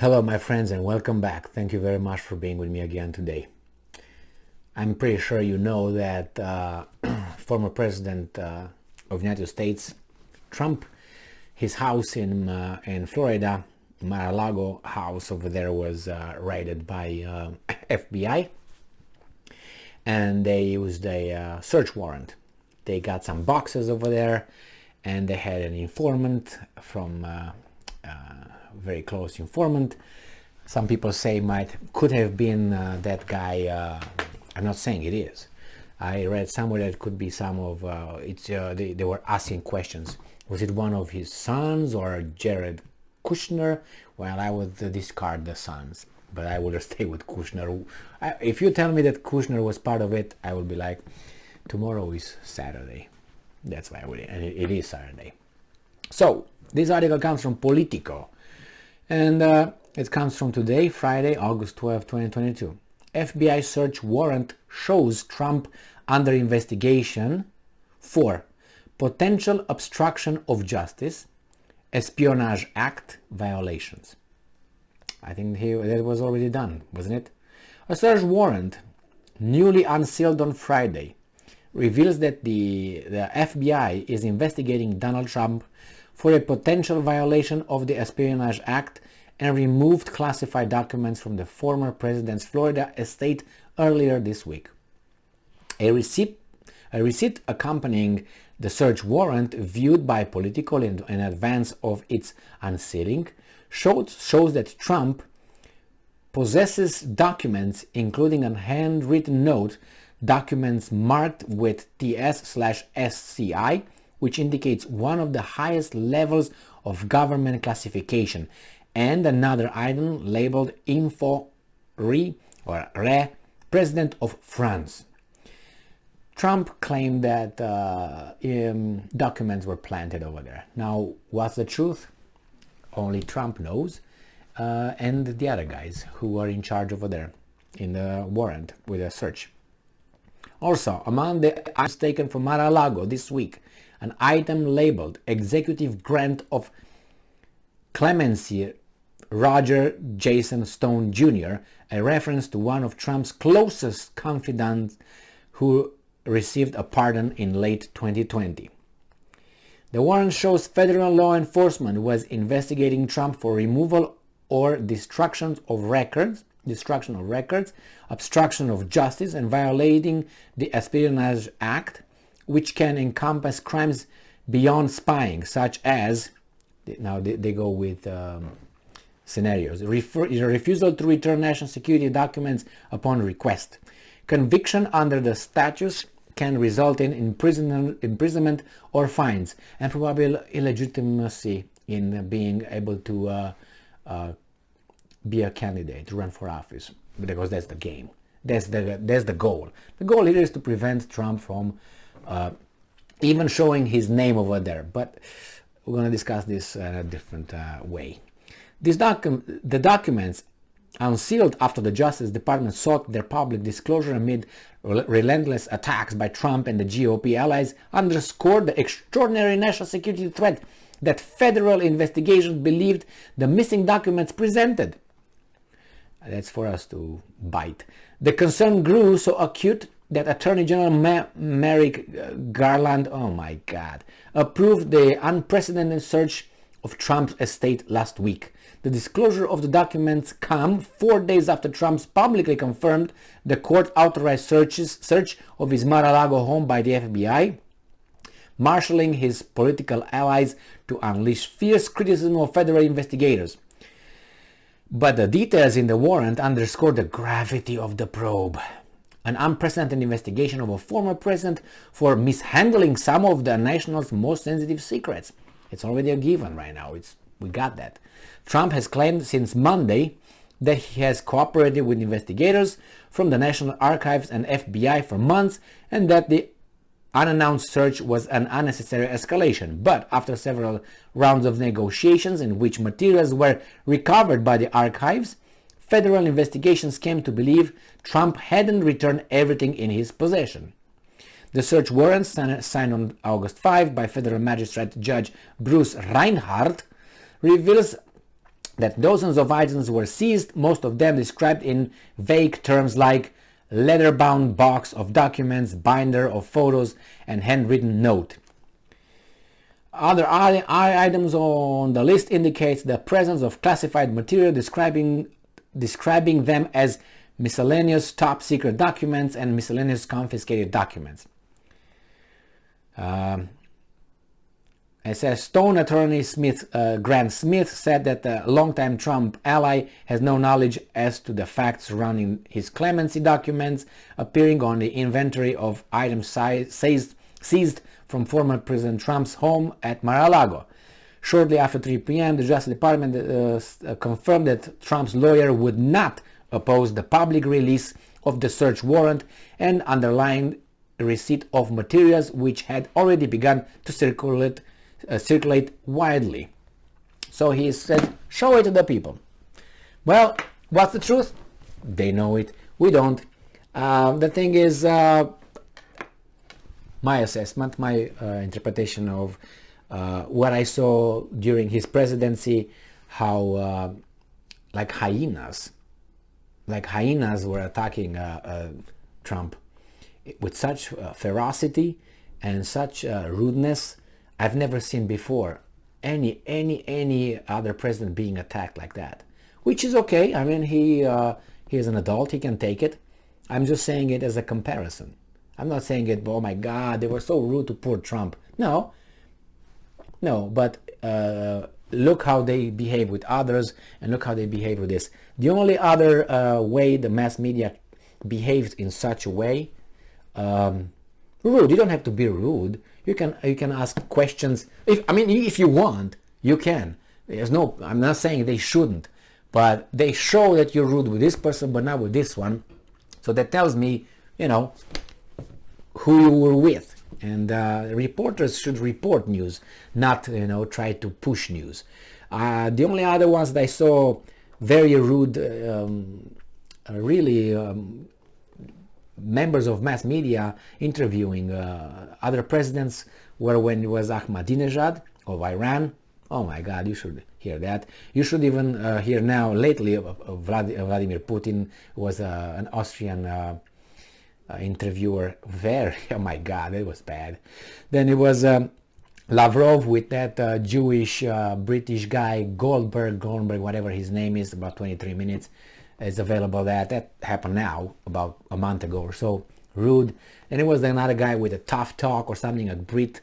Hello my friends and welcome back. Thank you very much for being with me again today. I'm pretty sure you know that former president of the United States, Trump, his house in Florida, Mar-a-Lago house over there was raided by FBI, and they used a search warrant. They got some boxes over there and they had an informant from very close informant. Some people say could have been that guy. I'm not saying it is. I read somewhere that it could be some of they were asking questions. Was it one of his sons or Jared Kushner? Well, I would discard the sons, but I would stay with Kushner. If you tell me that Kushner was part of it, I would be like, tomorrow is Saturday. That's why and it is Saturday. So this article comes from Politico. And it comes from today, Friday, August 12, 2022. FBI search warrant shows Trump under investigation for potential obstruction of justice, Espionage Act violations. I think that was already done, wasn't it? A search warrant, newly unsealed on Friday, reveals that the FBI is investigating Donald Trump for a potential violation of the Espionage Act and removed classified documents from the former president's Florida estate earlier this week. A receipt accompanying the search warrant, viewed by Politico in advance of its unsealing, shows that Trump possesses documents, including a handwritten note, documents marked with TS/SCI, which indicates one of the highest levels of government classification, and another item labeled Info Re, President of France. Trump claimed that documents were planted over there. Now, what's the truth? Only Trump knows, and the other guys who are in charge over there in the warrant with a search. Also, among the items taken from Mar-a-Lago this week, an item labeled Executive Grant of Clemency Roger Jason Stone Jr., a reference to one of Trump's closest confidants who received a pardon in late 2020. The warrant shows federal law enforcement was investigating Trump for removal or destruction of records, obstruction of justice, and violating the Espionage Act, which can encompass crimes beyond spying, such as, now they go with scenarios, refusal to return national security documents upon request. Conviction under the statutes can result in imprisonment or fines, and probably illegitimacy in being able to be a candidate, to run for office, because that's the game. That's the goal. The goal here is to prevent Trump from even showing his name over there, but we're going to discuss this in a different way. The documents, unsealed after the Justice Department sought their public disclosure amid relentless attacks by Trump and the GOP allies, underscored the extraordinary national security threat that federal investigations believed the missing documents presented. That's for us to bite. The concern grew so acute that Attorney General Merrick Garland, oh my God, approved the unprecedented search of Trump's estate last week. The disclosure of the documents come 4 days after Trump's publicly confirmed the court-authorized search of his Mar-a-Lago home by the FBI, marshalling his political allies to unleash fierce criticism of federal investigators. But the details in the warrant underscore the gravity of the probe. An unprecedented investigation of a former president for mishandling some of the nation's most sensitive secrets. It's already a given right now. We got that. Trump has claimed since Monday that he has cooperated with investigators from the National Archives and FBI for months, and that the unannounced search was an unnecessary escalation. But after several rounds of negotiations in which materials were recovered by the archives, federal investigations came to believe Trump hadn't returned everything in his possession. The search warrant, signed on August 5 by federal magistrate Judge Bruce Reinhardt, reveals that dozens of items were seized, most of them described in vague terms like leather-bound box of documents, binder of photos, and handwritten note. Other items on the list indicate the presence of classified material describing them as miscellaneous top secret documents and miscellaneous confiscated documents. It says Stone attorney Grant Smith said that the longtime Trump ally has no knowledge as to the facts surrounding his clemency documents appearing on the inventory of items seized from former President Trump's home at Mar-a-Lago. Shortly after 3 p.m., the Justice Department confirmed that Trump's lawyer would not oppose the public release of the search warrant and underlined receipt of materials which had already begun to circulate widely. So he said, show it to the people. Well, what's the truth? They know it. We don't. The thing is, my assessment, my interpretation of what I saw during his presidency, how like hyenas were attacking Trump with such ferocity and such rudeness. I've never seen before any other president being attacked like that, which is okay. I mean, he is an adult, he can take it. I'm just saying it as a comparison. I'm not saying it, oh my God, they were so rude to poor Trump. No, but look how they behave with others and look how they behave with this. The only other way the mass media behaved in such a way, rude. You don't have to be rude. You can ask questions. If you want, you can. I'm not saying they shouldn't, but they show that you're rude with this person, but not with this one. So that tells me, who you were with. And reporters should report news, not try to push news. The only other ones that I saw very rude, members of mass media interviewing other presidents were when it was Ahmadinejad of Iran. Oh my God, you should hear that. You should even hear now lately Vladimir Putin was an Austrian interviewer. Oh my God, it was bad. Then it was Lavrov with that Jewish British guy Goldberg, whatever his name is, about 23 minutes. Is available. That happened now about a month ago or so. Rude. And it was another guy with a tough talk or something. A Brit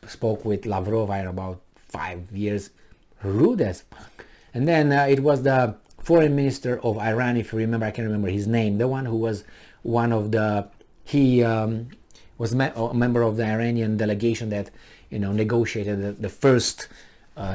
spoke with Lavrov in about 5 years. Rude as fuck. And then it was the foreign minister of Iran, if you remember. I can't remember his name. The one who was one of the was a member of the Iranian delegation that negotiated the first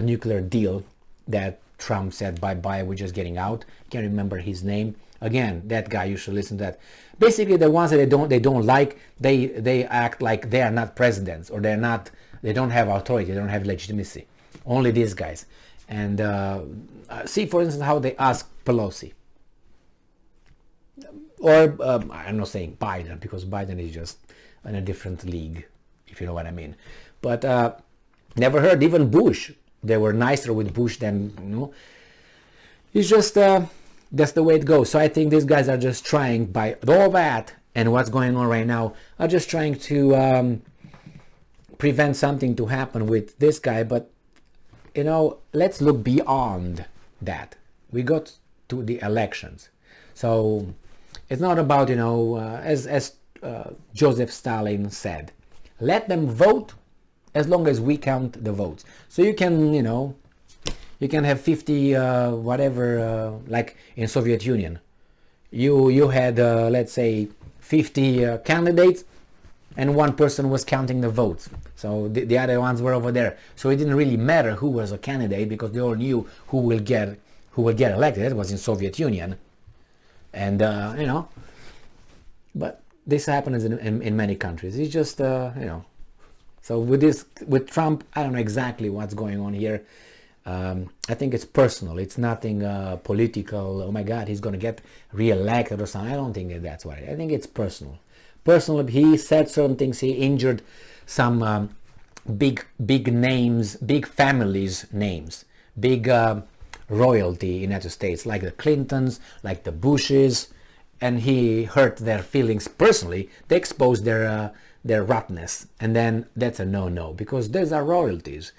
nuclear deal that Trump said, bye-bye, we're just getting out. Can't remember his name. Again, that guy, you should listen to that. Basically, the ones that they don't like, they act like they are not presidents, or they don't have authority, they don't have legitimacy. Only these guys. And see, for instance, how they ask Pelosi. Or, I'm not saying Biden, because Biden is just in a different league, if you know what I mean. But never heard, even Bush. They were nicer with Bush than, It's just, that's the way it goes. So I think these guys are just trying, by all that and what's going on right now, are just trying to prevent something to happen with this guy. But, let's look beyond that. We got to the elections. So it's not about, as Joseph Stalin said, let them vote as long as we count the votes. So you can, you can have 50, like in Soviet Union. You had, let's say, 50 candidates, and one person was counting the votes. So the other ones were over there. So it didn't really matter who was a candidate, because they all knew who will get elected. It was in Soviet Union. And, but this happens in many countries. It's just, So with Trump, I don't know exactly what's going on here. I think it's personal. It's nothing political. Oh my God, he's going to get re-elected or something. I don't think that's what I think it's personal. Personally, he said certain things. He injured some big names, big families' names, big royalty in the United States, like the Clintons, like the Bushes, and he hurt their feelings personally. They exposed their rottenness, and then that's a no-no, because those are royalties.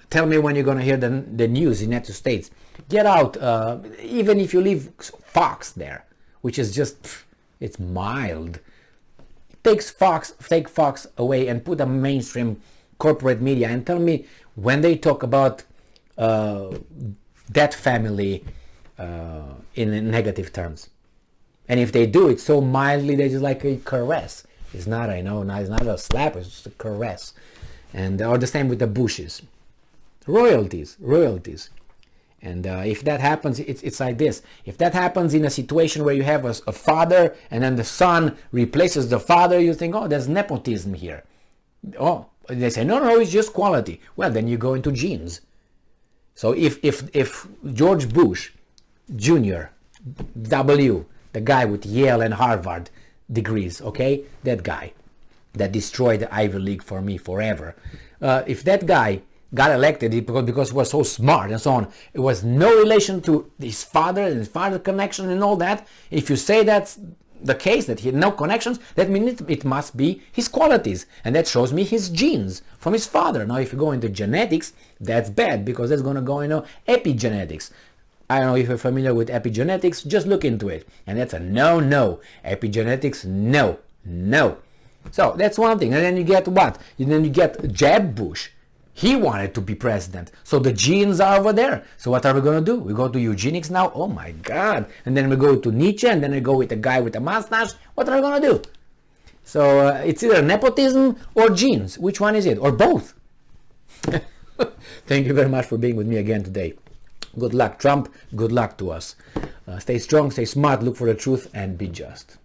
Tell me when you're going to hear the news in the United States. Get out, even if you leave Fox there, which is just, it's mild. Take Fox away and put a mainstream corporate media, and tell me when they talk about that family in negative terms. And if they do it so mildly, they just like a caress. It's not, I know, it's not a slap, it's just a caress. And or the same with the Bushes. Royalties. And if that happens, it's like this. If that happens in a situation where you have a father and then the son replaces the father, you think, oh, there's nepotism here. Oh, they say, no, it's just quality. Well, then you go into genes. So if George Bush Jr., W, the guy with Yale and Harvard degrees, okay, that guy that destroyed the Ivy League for me forever, if that guy got elected because he was so smart and so on, it was no relation to his father and his father connection and all that. If you say that's the case, that he had no connections, that means it must be his qualities, and that shows me his genes from his father. Now if you go into genetics, that's bad, because that's going to go into epigenetics. I don't know if you're familiar with epigenetics, just look into it, and that's a no. Epigenetics, no. So that's one thing. And then you get what? And then you get Jeb Bush. He wanted to be president, so the genes are over there. So what are we going to do? We go to eugenics now? Oh my God. And then we go to Nietzsche, and then we go with a guy with a mustache. What are we going to do? So it's either nepotism or genes. Which one is it? Or both? Thank you very much for being with me again today. Good luck, Trump. Good luck to us. Stay strong, stay smart, look for the truth, and be just.